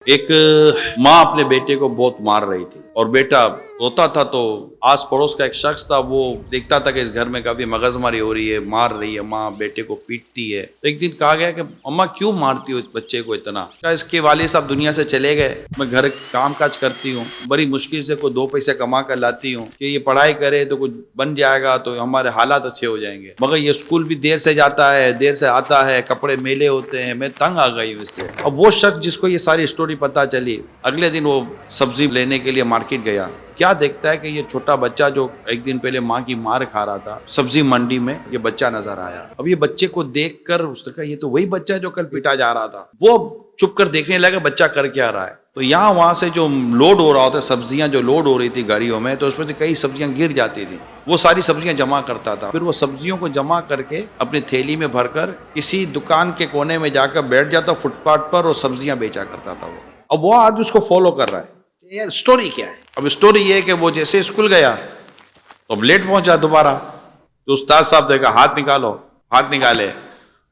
एक माँ अपने बेटे को बहुत मार रही थी और बेटा रोता था, तो आस पड़ोस का एक शख्स था, वो देखता था कि इस घर में काफी मगजमारी हो रही है, मार रही है, माँ बेटे को पीटती है। तो एक दिन कहा गया कि अम्मा क्यों मारती हो इस बच्चे को इतना? क्या इसके वालिद साहब दुनिया से चले गए, मैं घर काम काज करती हूँ, बड़ी मुश्किल से कोई 2 पैसे कमा कर लाती हूँ कि ये पढ़ाई करे तो कुछ बन जाएगा, तो हमारे हालात अच्छे हो जाएंगे, मगर ये स्कूल भी देर से जाता है, देर से आता है, कपड़े मेले होते हैं, मैं तंग आ गई हूँ इससे। अब वो शख्स जिसको ये सारी स्टोरी पता चली, अगले दिन वो सब्जी लेने के लिए मार्केट गया। क्या देखता है कि ये छोटा बच्चा जो एक दिन पहले माँ की मार खा रहा था, सब्जी मंडी में ये बच्चा नजर आया। अब ये बच्चे को देखकर उसने कहा ये तो वही बच्चा है जो कल पिटा जा रहा था। वो चुप कर देखने लगा बच्चा कर क्या रहा है। तो यहाँ वहां से जो लोड हो रहा होता, सब्जियां जो लोड हो रही थी गाड़ियों में, तो उसमें से कई सब्जियां गिर जाती थी। वो सारी सब्जियां जमा करता था, फिर वो सब्जियों को जमा करके अपनी थैली में भरकर किसी दुकान के कोने में जाकर बैठ जाता फुटपाथ पर और सब्जियां बेचा करता था वो। अब वो आदमी उसको फॉलो कर रहा है, यार स्टोरी क्या है। अब स्टोरी ये है कि वो जैसे स्कूल गया तो अब लेट पहुंचा दोबारा, तो उस्ताद साहब देखा हाथ निकालो, हाथ निकाले,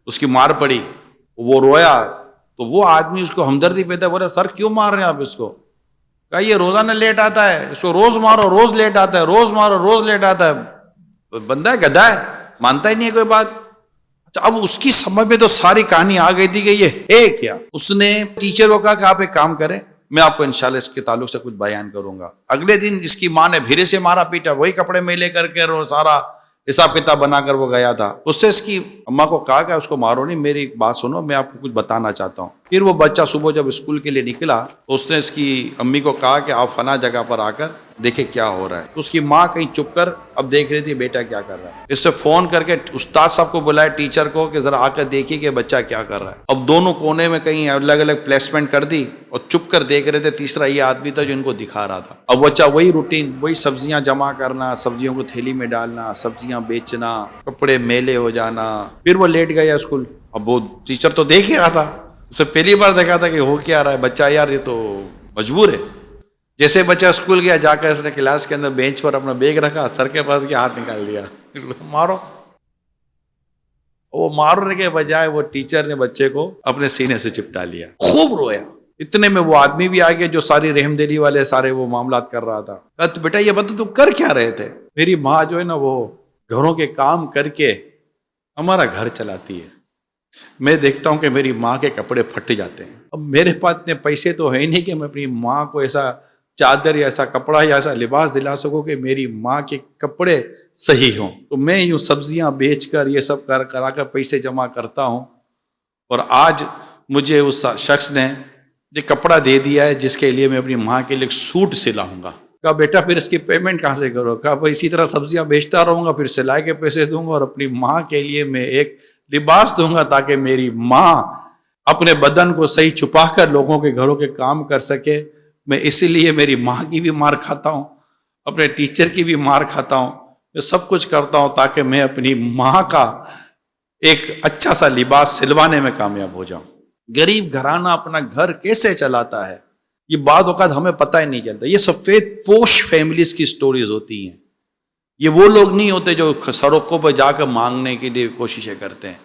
उसकी मार पड़ी, वो रोया। तो वो आदमी उसको हमदर्दी पैदा, बोला सर क्यों मार रहे हैं आप इसको? कहा ये रोजाना लेट आता है, इसको रोज मारो, रोज लेट आता है, रोज मारो, रोज लेट आता है, बंदा है, गधा है, मानता ही नहीं है कोई बात। तो अब उसकी समझ में तो सारी कहानी आ गई थी कि ये है क्या। उसने टीचर को कहा कि आप एक काम करें, मैं आपको इंशाल्लाह इसके ताल्लुक से कुछ बयान करूंगा। अगले दिन इसकी माँ ने फिर से मारा पीटा, वही कपड़े मेले करके और सारा हिसाब किताब बनाकर वो गया था। उससे इसकी अम्मा को कहा कि उसको मारो नहीं, मेरी बात सुनो, मैं आपको कुछ बताना चाहता हूँ। फिर वो बच्चा सुबह जब स्कूल के लिए निकला तो उसने इसकी अम्मी को कहा कि आप फना जगह पर आकर देखे क्या हो रहा है। तो उसकी माँ कहीं चुप कर अब देख रही थी बेटा क्या कर रहा है। इससे फोन करके उस्ताद साहब को बुलाया, टीचर को, कि जरा आकर देखिए कि बच्चा क्या कर रहा है। अब दोनों कोने में कहीं अलग अलग प्लेसमेंट कर दी और चुप कर देख रहे थे। तीसरा ये आदमी था जो इनको दिखा रहा था। अब बच्चा वही रूटीन, वही सब्जियां जमा करना, सब्जियों को थैली में डालना, सब्जियां बेचना, कपड़े मेले हो जाना। फिर वो लेट गया स्कूल। अब वो टीचर तो देख ही रहा था, उसे पहली बार देखा था कि हो क्या रहा है बच्चा, यार ये तो मजबूर है। जैसे बच्चा स्कूल गया, जाकर उसने क्लास के अंदर बेंच पर अपना बैग रखा, सर के पास गया, हाथ निकाल दिया, मारो। वो मारने के बजाय वो टीचर ने बच्चे को अपने सीने से चिपटा लिया, खूब रोया। इतने में वो आदमी भी आ गया जो सारी रहमदिली वाले सारे वो मामलात कर रहा था। तो बेटा ये बता तुम कर क्या रहे थे? मेरी माँ जो है ना वो घरों के काम करके हमारा घर चलाती है, मैं देखता हूं कि मेरी माँ के कपड़े फट जाते हैं। अब मेरे पास इतने पैसे तो है नहीं कि मैं अपनी माँ को ऐसा चादर या ऐसा कपड़ा या ऐसा लिबास दिला सकूं कि मेरी माँ के कपड़े सही हों। तो मैं यूं सब्जियां बेचकर ये सब कराकर पैसे जमा करता हूं, और आज मुझे उस शख्स ने ये कपड़ा दे दिया है जिसके लिए मैं अपनी माँ के लिए एक सूट सिलाऊंगा। कहा बेटा फिर इसकी पेमेंट कहाँ से करो? कहा भाई इसी तरह सब्जियां बेचता रहूंगा, फिर सिलाई के पैसे दूंगा और अपनी माँ के लिए मैं एक लिबास दूंगा ताकि मेरी माँ अपने बदन को सही छुपाकर लोगों के घरों के काम कर सके। मैं इसीलिए मेरी माँ की भी मार खाता हूँ, अपने टीचर की भी मार खाता हूँ, मैं सब कुछ करता हूँ ताकि मैं अपनी माँ का एक अच्छा सा लिबास सिलवाने में कामयाब हो जाऊं। गरीब घराना अपना घर कैसे चलाता है ये बाद औकात हमें पता ही नहीं चलता। ये सफेद पोश फैमिलीज की स्टोरीज होती हैं। ये वो लोग नहीं होते जो सड़कों पर जाकर मांगने के लिए कोशिशें करते हैं।